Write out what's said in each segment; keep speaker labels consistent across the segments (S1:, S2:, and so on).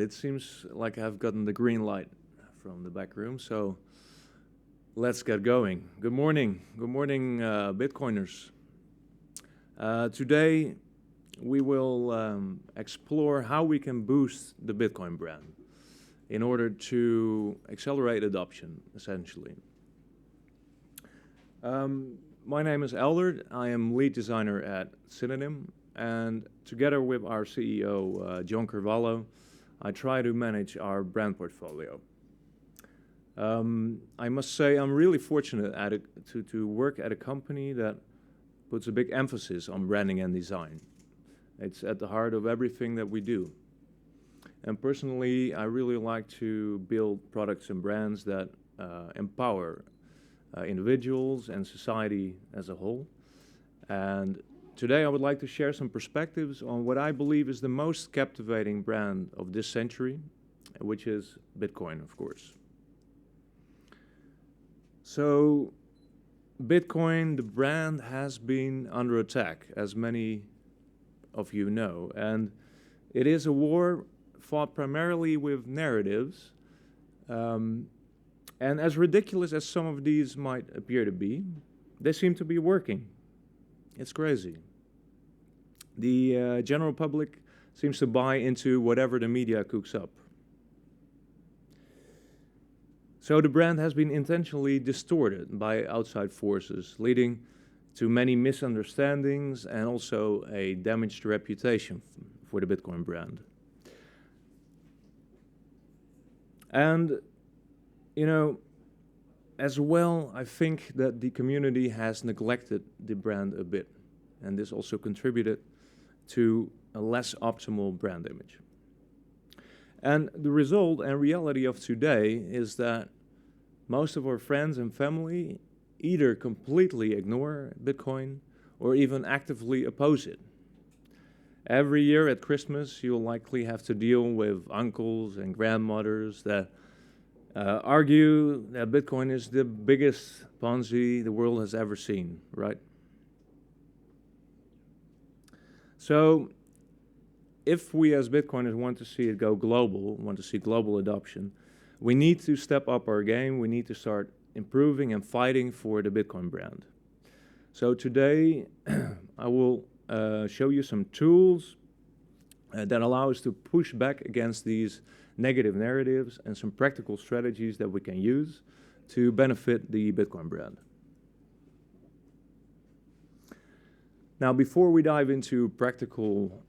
S1: it seems like I've gotten the green light from the back room, so let's get going. Good morning, Bitcoiners. Today we will explore how we can boost the Bitcoin brand in order to accelerate adoption, essentially. My name is Aldert. I am lead designer at Synonym, and together with our CEO, John Carvalho, I try to manage our brand portfolio. I must say I'm really fortunate to work at a company that puts a big emphasis on branding and design. It's at the heart of everything that we do. And personally, I really like to build products and brands that empower individuals and society as a whole. And today I would like to share some perspectives on what I believe is the most captivating brand of this century, which is Bitcoin, of course. So, Bitcoin, the brand, has been under attack, as many of you know, and it is a war fought primarily with narratives, and as ridiculous as some of these might appear to be, they seem to be working. It's crazy. The general public seems to buy into whatever the media cooks up. So the brand has been intentionally distorted by outside forces, leading to many misunderstandings and also a damaged reputation for the Bitcoin brand. And, you know, as well, I think that the community has neglected the brand a bit, and this also contributed to a less optimal brand image. And the result and reality of today is that most of our friends and family either completely ignore Bitcoin or even actively oppose it. Every year at Christmas, you'll likely have to deal with uncles and grandmothers that argue that Bitcoin is the biggest Ponzi the world has ever seen, right? So, if we as Bitcoiners want to see it go global, want to see global adoption, we need to step up our game. We need to start improving and fighting for the Bitcoin brand. So today, I will show you some tools that allow us to push back against these negative narratives and some practical strategies that we can use to benefit the Bitcoin brand. Now, before we dive into practical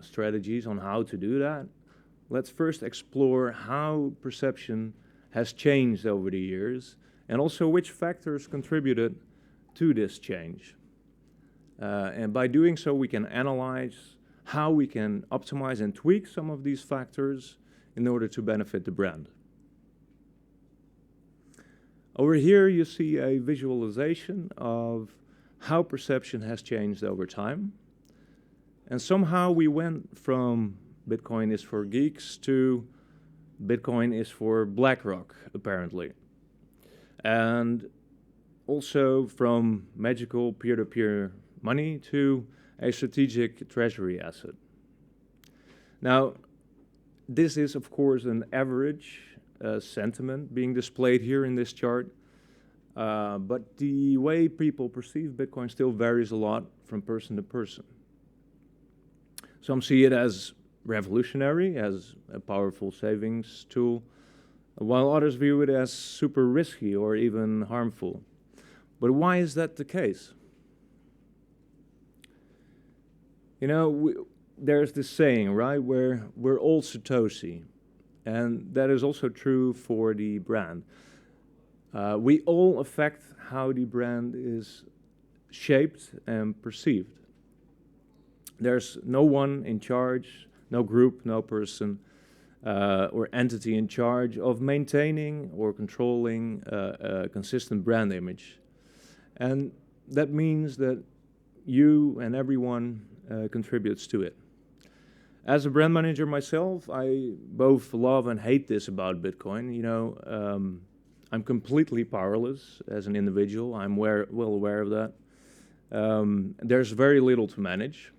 S1: strategies on how to do that, let's first explore how perception has changed over the years and also which factors contributed to this change. And by doing so, we can analyze how we can optimize and tweak some of these factors in order to benefit the brand. Over here, you see a visualization of how perception has changed over time. And somehow we went from Bitcoin is for geeks to Bitcoin is for BlackRock, apparently. And also from magical peer-to-peer money to a strategic treasury asset. Now, this is, of course, an average sentiment being displayed here in this chart, but the way people perceive Bitcoin still varies a lot from person to person. Some see it as revolutionary, as a powerful savings tool, while others view it as super risky or even harmful. But why is that the case? You know, there's this saying, right, where we're all Satoshi, and that is also true for the brand. We all affect how the brand is shaped and perceived. There's no one in charge, no group, no person or entity in charge of maintaining or controlling a consistent brand image. And that means that you and everyone contributes to it. As a brand manager myself, I both love and hate this about Bitcoin. You know, I'm completely powerless as an individual. I'm well aware of that. There's very little to manage.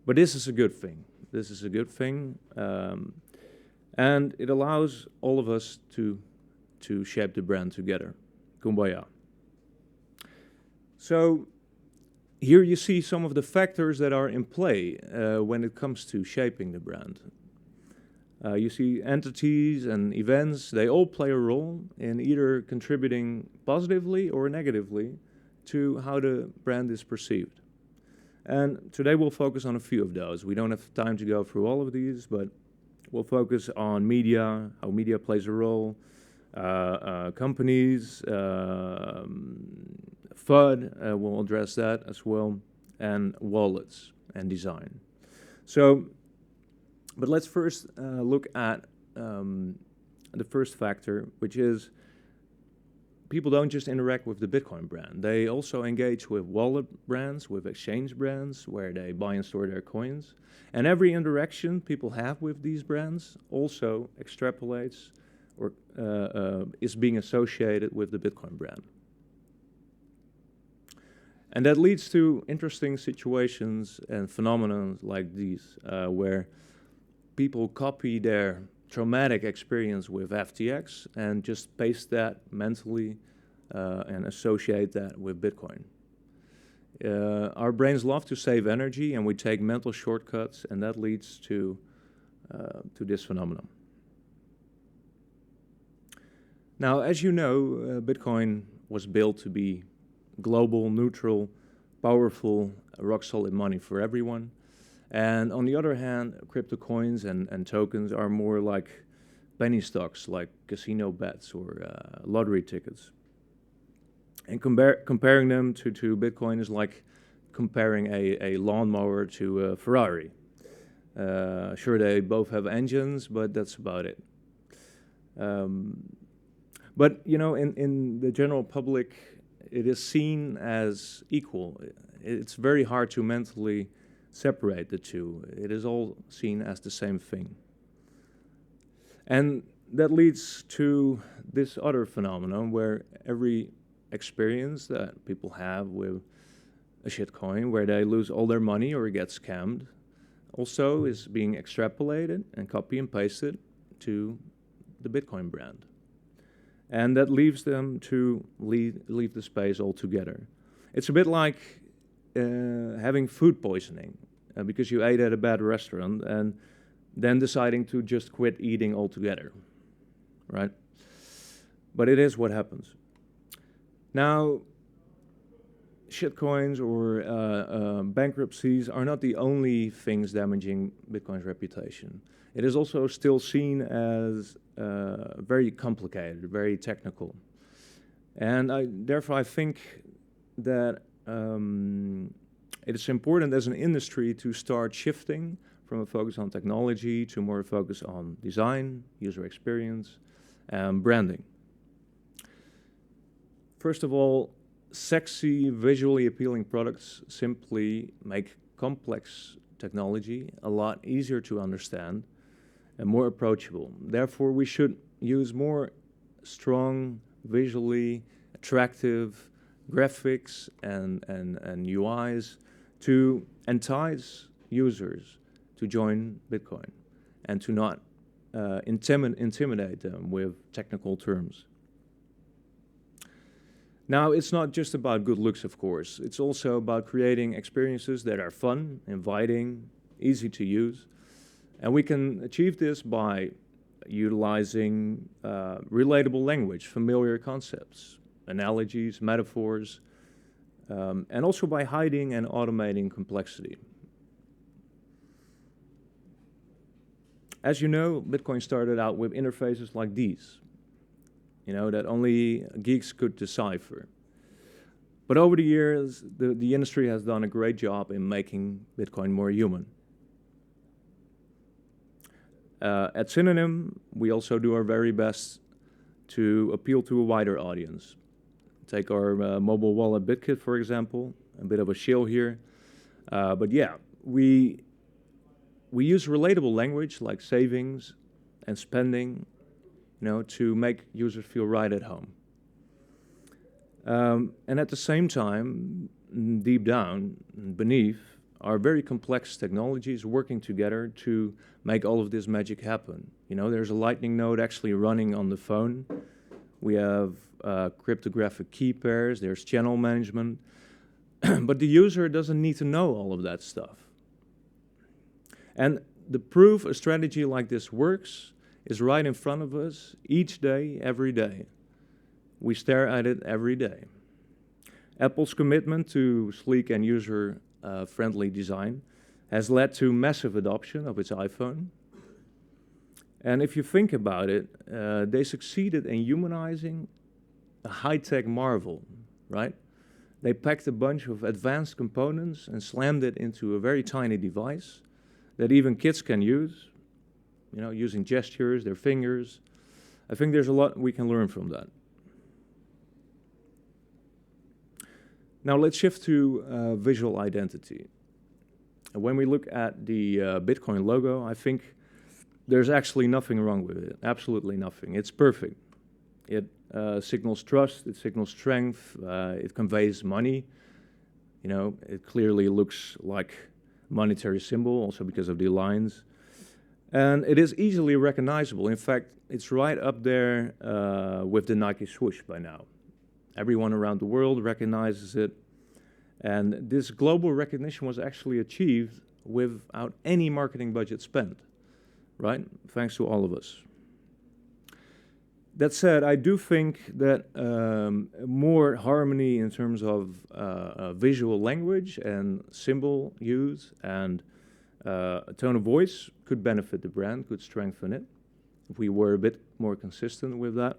S1: But this is a good thing. This is a good thing. And it allows all of us to shape the brand together. Kumbaya. So here you see some of the factors that are in play when it comes to shaping the brand. You see entities and events, they all play a role in either contributing positively or negatively to how the brand is perceived. And today we'll focus on a few of those. We don't have time to go through all of these, but we'll focus on media, how media plays a role, companies, FUD, we'll address that as well, and wallets and design. So, but let's first look at the first factor, which is people don't just interact with the Bitcoin brand. They also engage with wallet brands, with exchange brands, where they buy and store their coins. And every interaction people have with these brands also extrapolates or is being associated with the Bitcoin brand. And that leads to interesting situations and phenomena like these, where people copy their traumatic experience with FTX and just paste that mentally and associate that with Bitcoin. Our brains love to save energy, and we take mental shortcuts, and that leads to this phenomenon. Now, as you know, Bitcoin was built to be global, neutral, powerful, rock-solid money for everyone. And on the other hand, crypto coins and tokens are more like penny stocks, like casino bets or lottery tickets. And comparing them to Bitcoin is like comparing a lawnmower to a Ferrari. Sure, they both have engines, but that's about it. But, you know, in the general public, it is seen as equal. It's very hard to mentally separate the two. It is all seen as the same thing. And that leads to this other phenomenon where every experience that people have with a shitcoin, where they lose all their money or get scammed, also is being extrapolated and copy and pasted to the Bitcoin brand. And that leaves them to leave the space altogether. It's a bit like having food poisoning because you ate at a bad restaurant and then deciding to just quit eating altogether, right? But it is what happens. Now, shitcoins or bankruptcies are not the only things damaging Bitcoin's reputation. It is also still seen as very complicated, very technical. And therefore I think that it is important as an industry to start shifting from a focus on technology to more focus on design, user experience, and branding. First of all, sexy, visually appealing products simply make complex technology a lot easier to understand and more approachable. Therefore, we should use more strong, visually attractive graphics and UIs to entice users to join Bitcoin and to not intimidate them with technical terms. Now, it's not just about good looks, of course. It's also about creating experiences that are fun, inviting, easy to use. And we can achieve this by utilizing relatable language, familiar concepts, analogies, metaphors, and also by hiding and automating complexity. As you know, Bitcoin started out with interfaces like these, you know, that only geeks could decipher. But over the years, the industry has done a great job in making Bitcoin more human. At Synonym, we also do our very best to appeal to a wider audience. Take our mobile wallet BitKit, for example, a bit of a shill here. But yeah, we use relatable language like savings and spending, you know, to make users feel right at home. And at the same time, deep down, beneath, are very complex technologies working together to make all of this magic happen. You know, there's a Lightning node actually running on the phone. We have cryptographic key pairs, there's channel management, but the user doesn't need to know all of that stuff. And the proof a strategy like this works is right in front of us each day, every day. We stare at it every day. Apple's commitment to sleek and user-friendly design has led to massive adoption of its iPhone. And if you think about it, they succeeded in humanizing a high-tech marvel, right? They packed a bunch of advanced components and slammed it into a very tiny device that even kids can use, you know, using gestures, their fingers. I think there's a lot we can learn from that. Now let's shift to visual identity. When we look at the Bitcoin logo, I think there's actually nothing wrong with it, absolutely nothing. It's perfect. It signals trust, it signals strength, it conveys money. You know, it clearly looks like a monetary symbol, also because of the lines. And it is easily recognizable. In fact, it's right up there with the Nike swoosh by now. Everyone around the world recognizes it. And this global recognition was actually achieved without any marketing budget spent, right? Thanks to all of us. That said, I do think that more harmony in terms of visual language and symbol use and tone of voice could benefit the brand, could strengthen it, if we were a bit more consistent with that.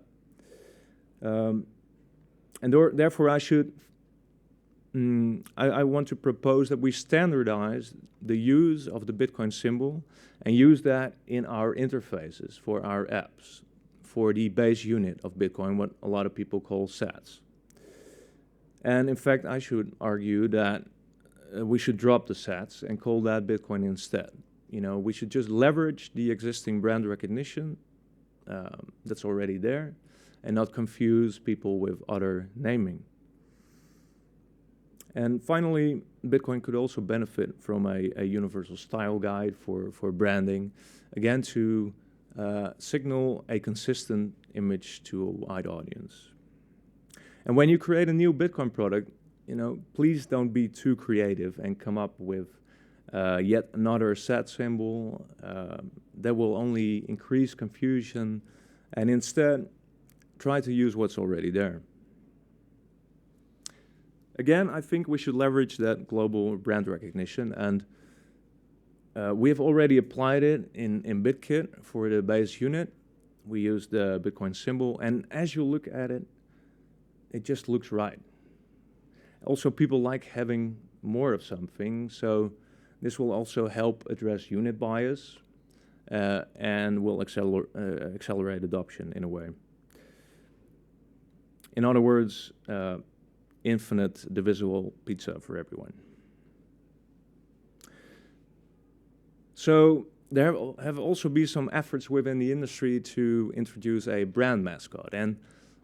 S1: And therefore, I want to propose that we standardize the use of the Bitcoin symbol and use that in our interfaces for our apps, for the base unit of Bitcoin, what a lot of people call sats. And in fact, I should argue that we should drop the sats and call that Bitcoin instead. You know, we should just leverage the existing brand recognition that's already there and not confuse people with other naming. And finally, Bitcoin could also benefit from a universal style guide for branding, again, to signal a consistent image to a wide audience. And when you create a new Bitcoin product, you know, please don't be too creative and come up with yet another sat symbol that will only increase confusion, and instead try to use what's already there. Again, I think we should leverage that global brand recognition, and we have already applied it in BitKit for the base unit. We use the Bitcoin symbol, and as you look at it, it just looks right. Also, people like having more of something, so this will also help address unit bias and will accelerate adoption in a way. In other words, infinite divisible pizza for everyone. So there have also been some efforts within the industry to introduce a brand mascot. And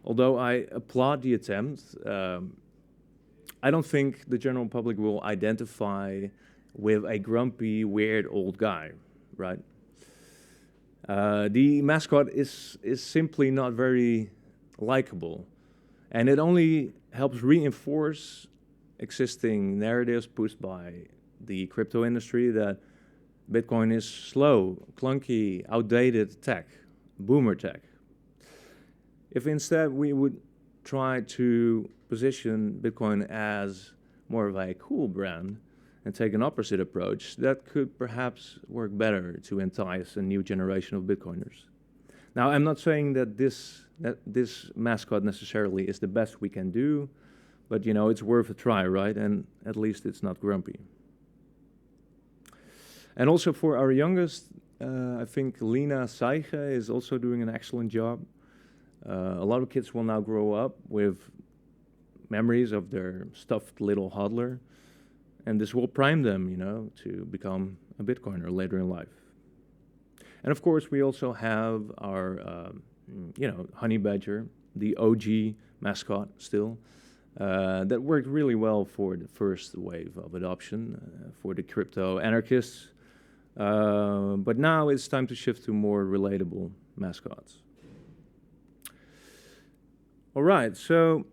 S1: although I applaud the attempt, I don't think the general public will identify with a grumpy, weird old guy, right? The mascot is simply not very likable. And it only helps reinforce existing narratives pushed by the crypto industry that Bitcoin is slow, clunky, outdated tech, boomer tech. If instead we would try to position Bitcoin as more of a cool brand and take an opposite approach, that could perhaps work better to entice a new generation of Bitcoiners. Now, I'm not saying that this mascot necessarily is the best we can do, but you know, it's worth a try, right? And at least it's not grumpy. And also for our youngest, I think Lina Saige is also doing an excellent job. A lot of kids will now grow up with memories of their stuffed little hodler, and this will prime them, you know, to become a Bitcoiner later in life. And of course, we also have our, honey badger, the OG mascot still, That worked really well for the first wave of adoption, for the crypto anarchists. But now it's time to shift to more relatable mascots. All right, so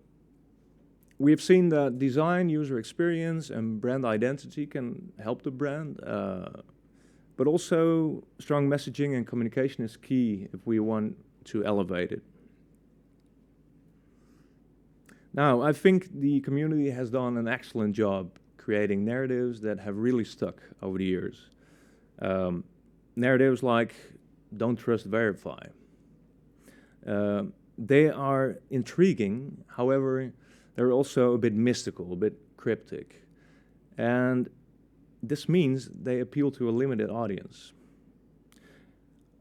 S1: we've seen that design, user experience, and brand identity can help the brand, but also strong messaging and communication is key if we want to elevate it. Now, I think the community has done an excellent job creating narratives that have really stuck over the years. Narratives like "don't trust, verify." They are intriguing, however, they're also a bit mystical, a bit cryptic. And this means they appeal to a limited audience.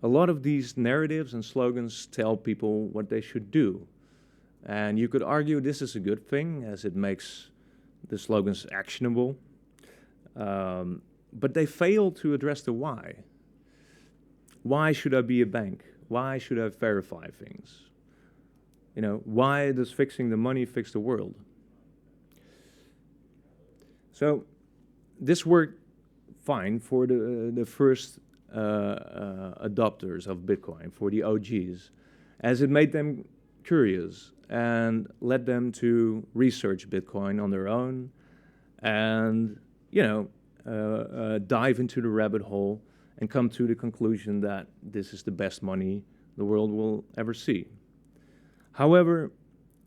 S1: A lot of these narratives and slogans tell people what they should do. And you could argue this is a good thing, as it makes the slogans actionable. But they fail to address the why. Why should I be a bank? Why should I verify things? You know, why does fixing the money fix the world? So this worked fine for the first adopters of Bitcoin, for the OGs, as it made them curious and led them to research Bitcoin on their own and, dive into the rabbit hole and come to the conclusion that this is the best money the world will ever see. However,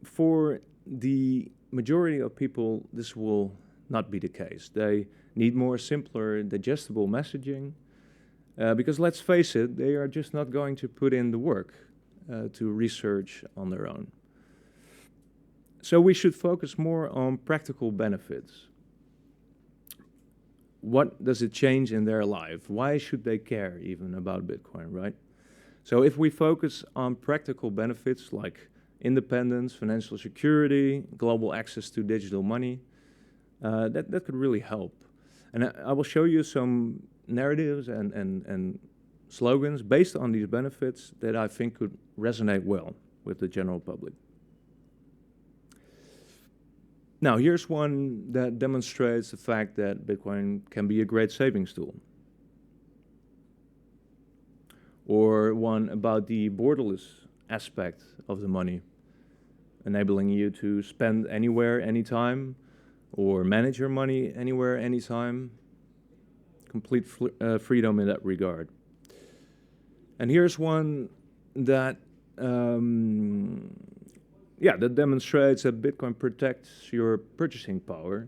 S1: for the majority of people, this will not be the case. They need more simpler, digestible messaging, because let's face it, they are just not going to put in the work to research on their own. So we should focus more on practical benefits. What does it change in their life? Why should they care even about Bitcoin, right? So if we focus on practical benefits like independence, financial security, global access to digital money, that could really help. And I will show you some narratives and slogans based on these benefits that I think could resonate well with the general public. Now, here's one that demonstrates the fact that Bitcoin can be a great savings tool. Or one about the borderless aspect of the money, enabling you to spend anywhere, anytime, or manage your money anywhere, anytime. Complete freedom in that regard. And here's one that that demonstrates that Bitcoin protects your purchasing power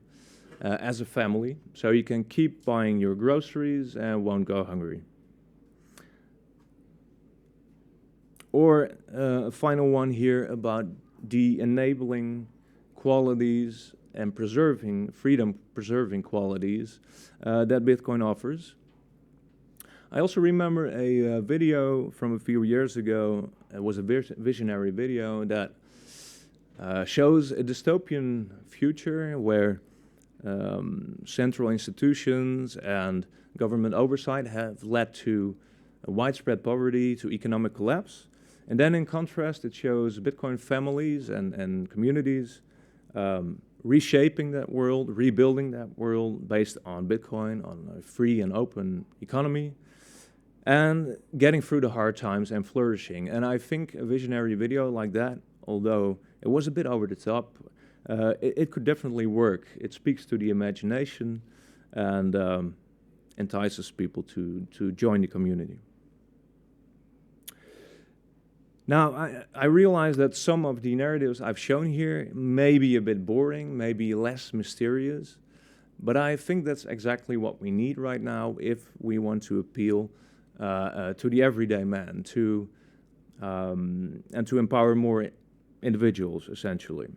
S1: as a family, so you can keep buying your groceries and won't go hungry. Or a final one here about the enabling qualities and freedom-preserving qualities that Bitcoin offers. I also remember a video from a few years ago. It was a visionary video that shows a dystopian future where central institutions and government oversight have led to widespread poverty, to economic collapse. And then in contrast, it shows Bitcoin families and communities reshaping that world, rebuilding that world based on Bitcoin, on a free and open economy, and getting through the hard times and flourishing. And I think a visionary video like that, although it was a bit over the top, it could definitely work. It speaks to the imagination and entices people to join the community. Now, I realize that some of the narratives I've shown here may be a bit boring, maybe less mysterious, but I think that's exactly what we need right now if we want to appeal to the everyday man, and to empower more individuals, essentially.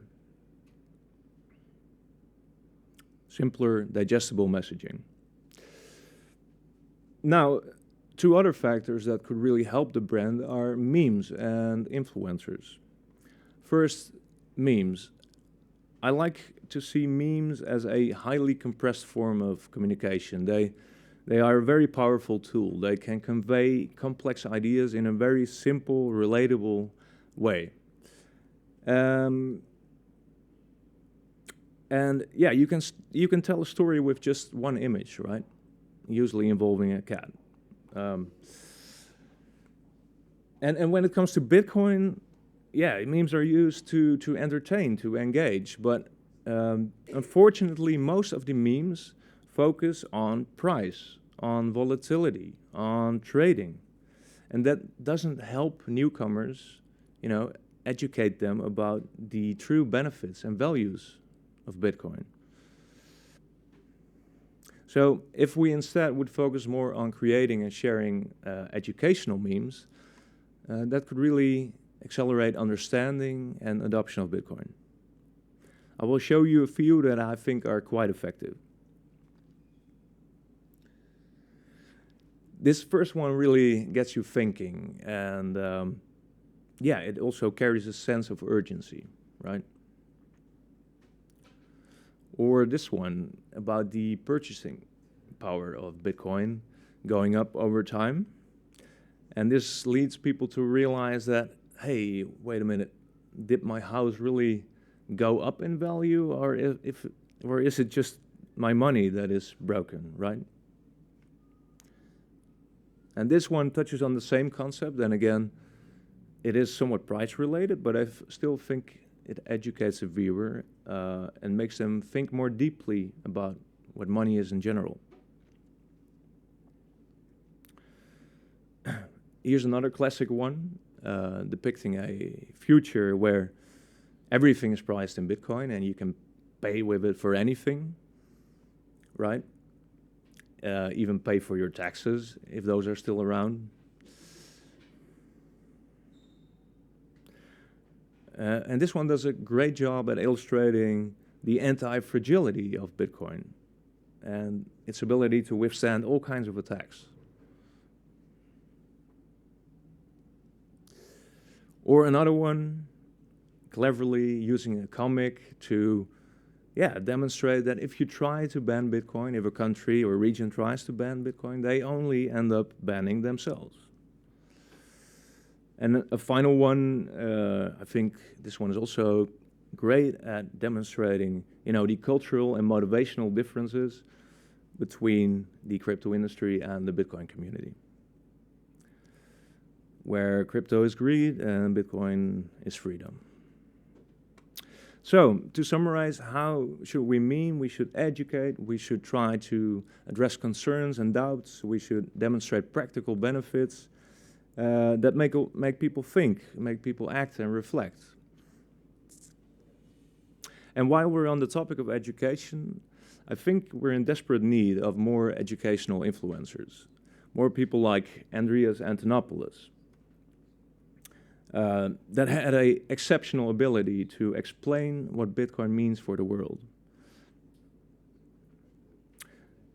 S1: Simpler, digestible messaging. Now, two other factors that could really help the brand are memes and influencers. First, memes. I like to see memes as a highly compressed form of communication. They are a very powerful tool. They can convey complex ideas in a very simple, relatable way. And yeah, you can tell a story with just one image, right? Usually involving a cat. Um, and when it comes to Bitcoin, yeah, memes are used to entertain, to engage, but unfortunately, most of the memes focus on price, on volatility, on trading, and that doesn't help newcomers, you know, educate them about the true benefits and values of Bitcoin. So if we instead would focus more on creating and sharing educational memes, that could really accelerate understanding and adoption of Bitcoin. I will show you a few that I think are quite effective. This first one really gets you thinking, and yeah, it also carries a sense of urgency, right? Or this one about the purchasing power of Bitcoin going up over time. And this leads people to realize that, hey, wait a minute, did my house really go up in value, or or is it just my money that is broken, right? And this one touches on the same concept. And again, it is somewhat price related, but I still think it educates the viewer and makes them think more deeply about what money is in general. Here's another classic one, depicting a future where everything is priced in Bitcoin and you can pay with it for anything, right? Even pay for your taxes, if those are still around. And this one does a great job at illustrating the anti-fragility of Bitcoin and its ability to withstand all kinds of attacks. Or another one, cleverly using a comic to demonstrate that if you try to ban Bitcoin, if a country or region tries to ban Bitcoin, they only end up banning themselves. And a final one, I think this one is also great at demonstrating, you know, the cultural and motivational differences between the crypto industry and the Bitcoin community, where crypto is greed and Bitcoin is freedom. So, to summarize, how should we meme? We should educate, we should try to address concerns and doubts, we should demonstrate practical benefits that make people think, make people act and reflect. And while we're on the topic of education, I think we're in desperate need of more educational influencers, more people like Andreas Antonopoulos, that had an exceptional ability to explain what Bitcoin means for the world.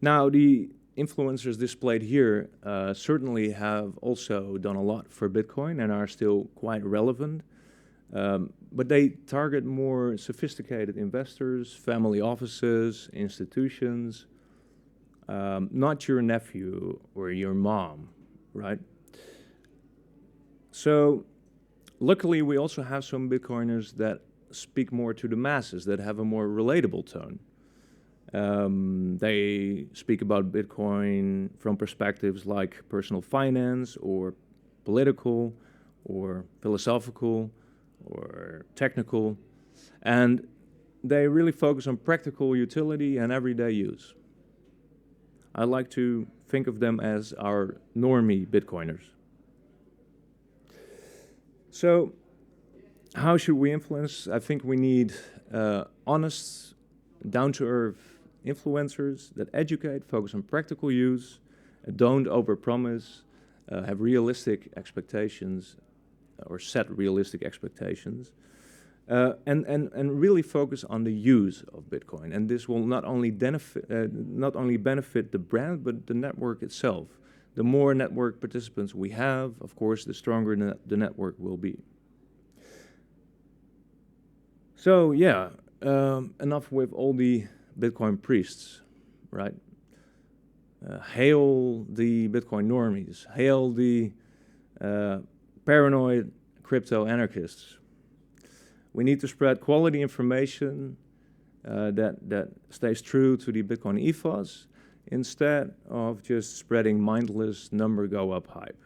S1: Now, the influencers displayed here certainly have also done a lot for Bitcoin and are still quite relevant, but they target more sophisticated investors, family offices, institutions, not your nephew or your mom, right? So, luckily, we also have some Bitcoiners that speak more to the masses, that have a more relatable tone. They speak about Bitcoin from perspectives like personal finance or political or philosophical or technical, and they really focus on practical utility and everyday use. I like to think of them as our normie Bitcoiners. So, how should we influence? I think we need honest, down-to-earth influencers that educate, focus on practical use, don't overpromise, have realistic expectations, or set realistic expectations, and really focus on the use of Bitcoin. And this will not only benefit the brand, but the network itself. The more network participants we have, of course, the stronger the network will be. So yeah, enough with all the Bitcoin priests, right? Hail the Bitcoin normies. Hail the paranoid crypto anarchists. We need to spread quality information that stays true to the Bitcoin ethos instead of just spreading mindless number go up hype.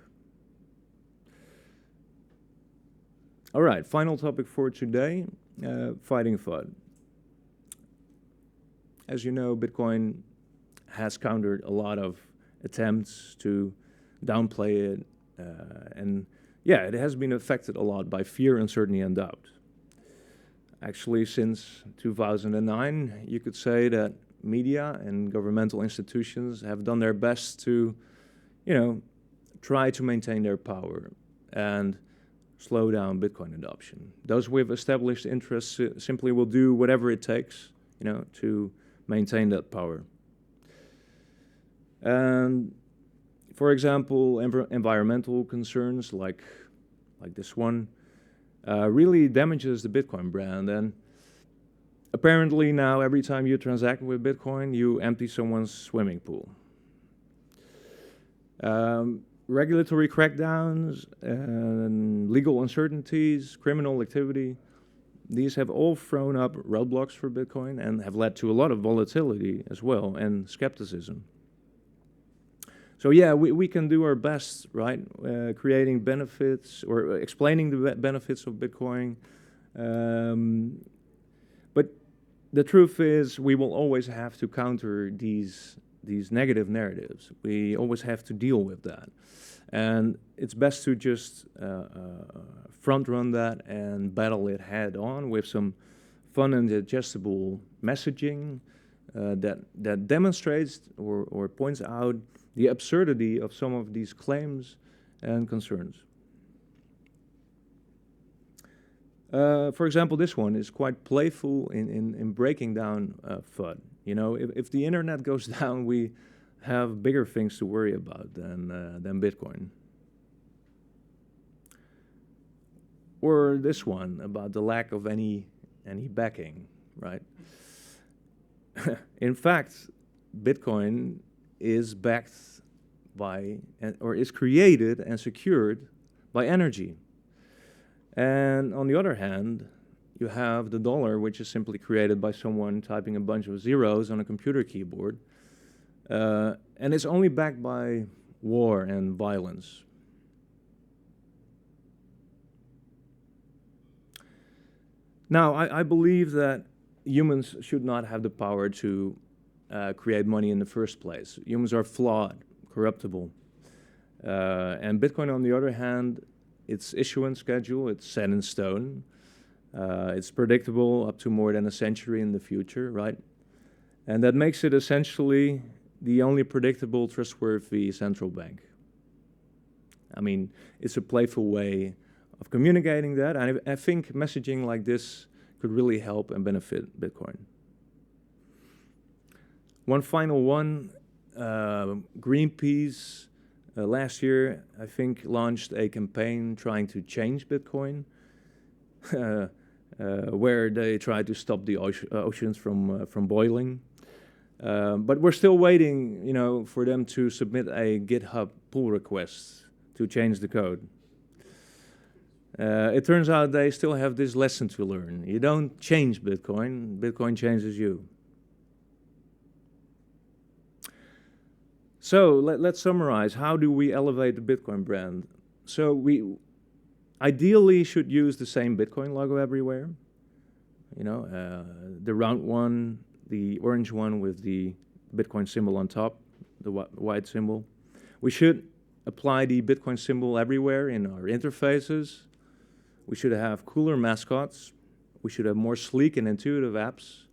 S1: All right, final topic for today, fighting FUD. As you know, Bitcoin has countered a lot of attempts to downplay it, and yeah, it has been affected a lot by fear, uncertainty, and doubt. Actually, since 2009, you could say that media and governmental institutions have done their best to, try to maintain their power and slow down Bitcoin adoption. Those with established interests simply will do whatever it takes, to maintain that power. And for example, environmental concerns like this one really damages the Bitcoin brand. And apparently now every time you transact with Bitcoin, you empty someone's swimming pool. Regulatory crackdowns, legal uncertainties, criminal activity, these have all thrown up roadblocks for Bitcoin and have led to a lot of volatility as well and skepticism. So yeah, we can do our best, right? Creating benefits or explaining the benefits of Bitcoin. But the truth is we will always have to counter these negative narratives. We always have to deal with that. And it's best to just front run that and battle it head on with some fun and digestible messaging that demonstrates or points out the absurdity of some of these claims and concerns. For example, this one is quite playful in breaking down FUD. If the internet goes down, we have bigger things to worry about than Bitcoin. Or this one about the lack of any backing, right? In fact, Bitcoin is backed by, or is created and secured by energy. And on the other hand, you have the dollar, which is simply created by someone typing a bunch of zeros on a computer keyboard. And it's only backed by war and violence. Now, I believe that humans should not have the power to create money in the first place. Humans are flawed, corruptible. And Bitcoin, on the other hand, its issuance schedule, it's set in stone. It's predictable up to more than a century in the future, right? And that makes it essentially the only predictable, trustworthy central bank. I mean, it's a playful way of communicating that. And I think messaging like this could really help and benefit Bitcoin. One final one, Greenpeace last year, I think, launched a campaign trying to change Bitcoin, where they tried to stop the oceans from boiling. But we're still waiting, for them to submit a GitHub pull request to change the code. It turns out they still have this lesson to learn. You don't change Bitcoin, Bitcoin changes you. So let's summarize. How do we elevate the Bitcoin brand? So we ideally should use the same Bitcoin logo everywhere. The round one, the orange one with the Bitcoin symbol on top, the white symbol. We should apply the Bitcoin symbol everywhere in our interfaces. We should have cooler mascots. We should have more sleek and intuitive apps.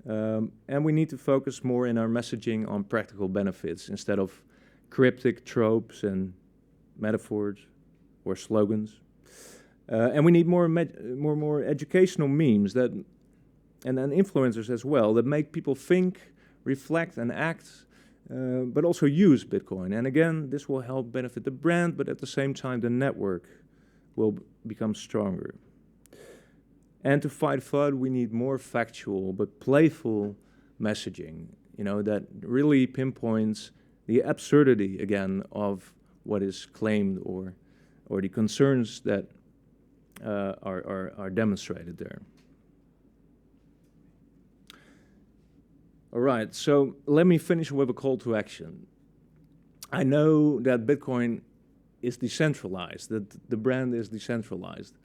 S1: And we need to focus more in our messaging on practical benefits instead of cryptic tropes and metaphors or slogans. And we need more educational memes and influencers as well that make people think, reflect, and act, but also use Bitcoin. And again, this will help benefit the brand, but at the same time, the network will become stronger. And to fight FUD, we need more factual but playful messaging, that really pinpoints the absurdity, again, of what is claimed or the concerns that are demonstrated there. All right, so let me finish with a call to action. I know that Bitcoin is decentralized, that the brand is decentralized,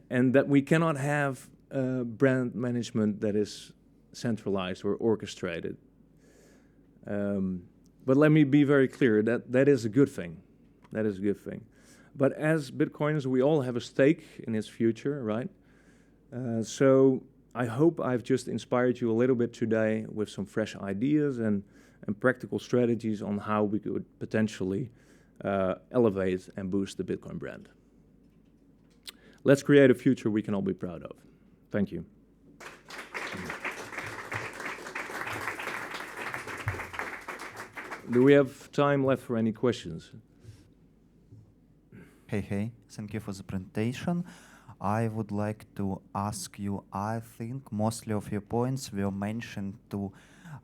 S1: and that we cannot have brand management that is centralized or orchestrated. But let me be very clear, that is a good thing. That is a good thing. But as Bitcoiners, we all have a stake in its future, right? So I hope I've just inspired you a little bit today with some fresh ideas and practical strategies on how we could potentially elevate and boost the Bitcoin brand. Let's create a future we can all be proud of. Thank you. Do we have time left for any questions?
S2: Hey, thank you for the presentation. I would like to ask you, I think mostly of your points were mentioned to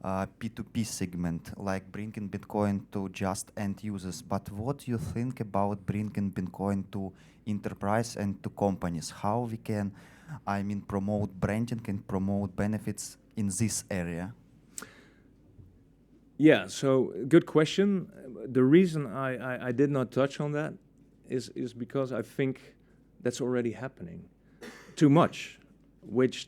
S2: P2P segment, like bringing Bitcoin to just end users. But what do you think about bringing Bitcoin to enterprise and to companies? How we can, promote branding and promote benefits in this area?
S1: Yeah, so good question. The reason I did not touch on that is because I think that's already happening too much, which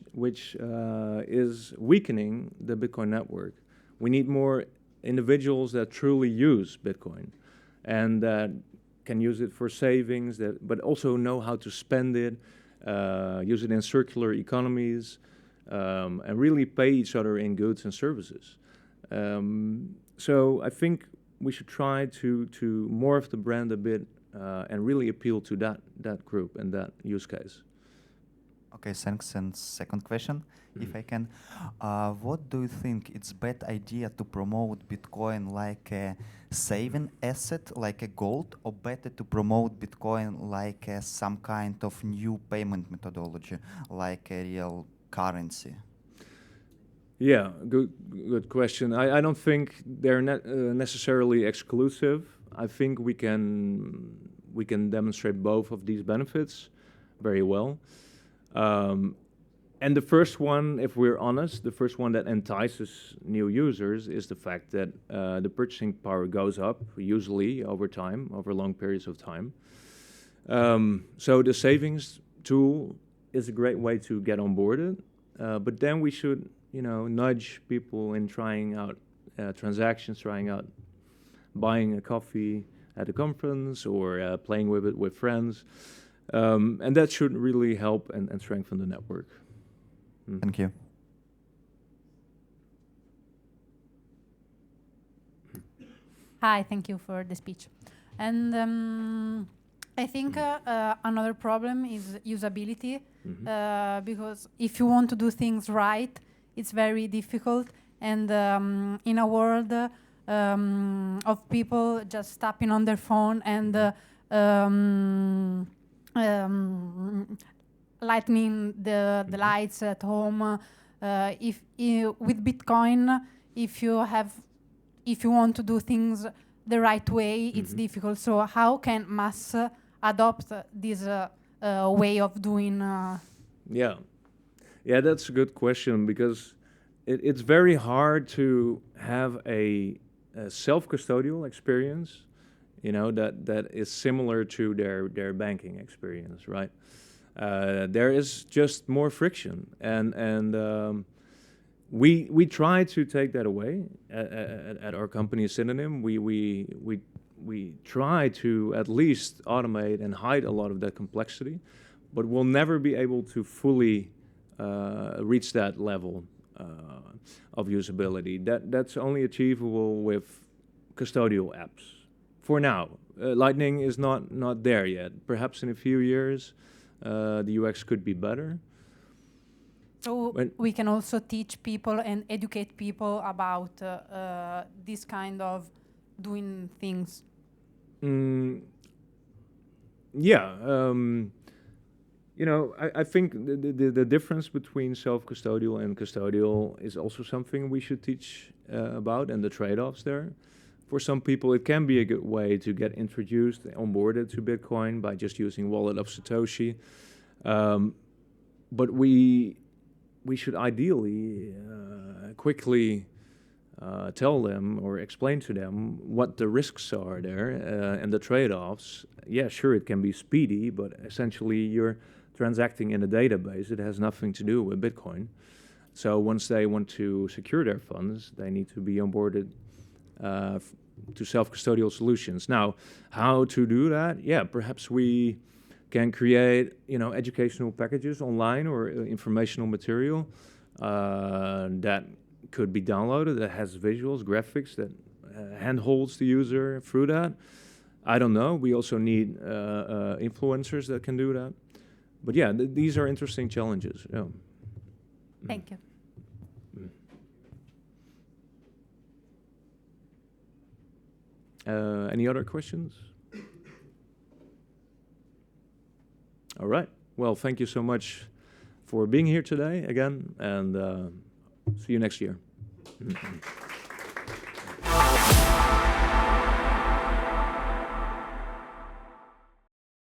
S1: is weakening the Bitcoin network. We need more individuals that truly use Bitcoin and that can use it for savings, but also know how to spend it, use it in circular economies, and really pay each other in goods and services. So I think we should try to morph the brand a bit and really appeal to that group and that use case.
S2: Okay, thanks. And second question, if I can, what do you think it's bad idea to promote Bitcoin like a saving asset, like a gold, or better to promote Bitcoin like some kind of new payment methodology, like a real currency?
S1: Yeah, good question. I don't think they're necessarily exclusive. I think we can demonstrate both of these benefits very well. And the first one, if we're honest, the first one that entices new users is the fact that the purchasing power goes up, usually over time, over long periods of time. So the savings tool is a great way to get onboarded, but then we should, nudge people in trying out transactions, trying out buying a coffee at a conference or playing with it with friends. And that should really help and strengthen the network.
S2: Thank you.
S3: Hi, thank you for the speech. And I think another problem is usability, because if you want to do things right, it's very difficult. And in a world of people just tapping on their phone and lightening the lights at home, with Bitcoin, if you want to do things the right way, it's difficult. So how can mass adopt this way of doing?
S1: Yeah, that's a good question, because it's very hard to have a self-custodial experience, that is similar to their banking experience, right? There is just more friction, and we try to take that away at our company Synonym. We try to at least automate and hide a lot of that complexity, but we'll never be able to fully reach that level of usability. That's only achievable with custodial apps. For now, Lightning is not there yet. Perhaps in a few years, the UX could be better.
S3: So we can also teach people and educate people about this kind of doing things.
S1: Yeah. I think the difference between self-custodial and custodial is also something we should teach about, and the trade-offs there. For some people, it can be a good way to get introduced, onboarded to Bitcoin by just using Wallet of Satoshi. But we we should ideally quickly tell them or explain to them what the risks are there and the trade-offs. Yeah, sure, it can be speedy, but essentially you're transacting in a database. It has nothing to do with Bitcoin. So once they want to secure their funds, they need to be onboarded to self-custodial solutions. Now, how to do that? Yeah, perhaps we can create, educational packages online or informational material that could be downloaded, that has visuals, graphics, that handholds the user through that. I don't know. We also need influencers that can do that. But yeah, these are interesting challenges. Yeah.
S3: Thank you.
S1: Any other questions? All right. Well, thank you so much for being here today again, and see you next year.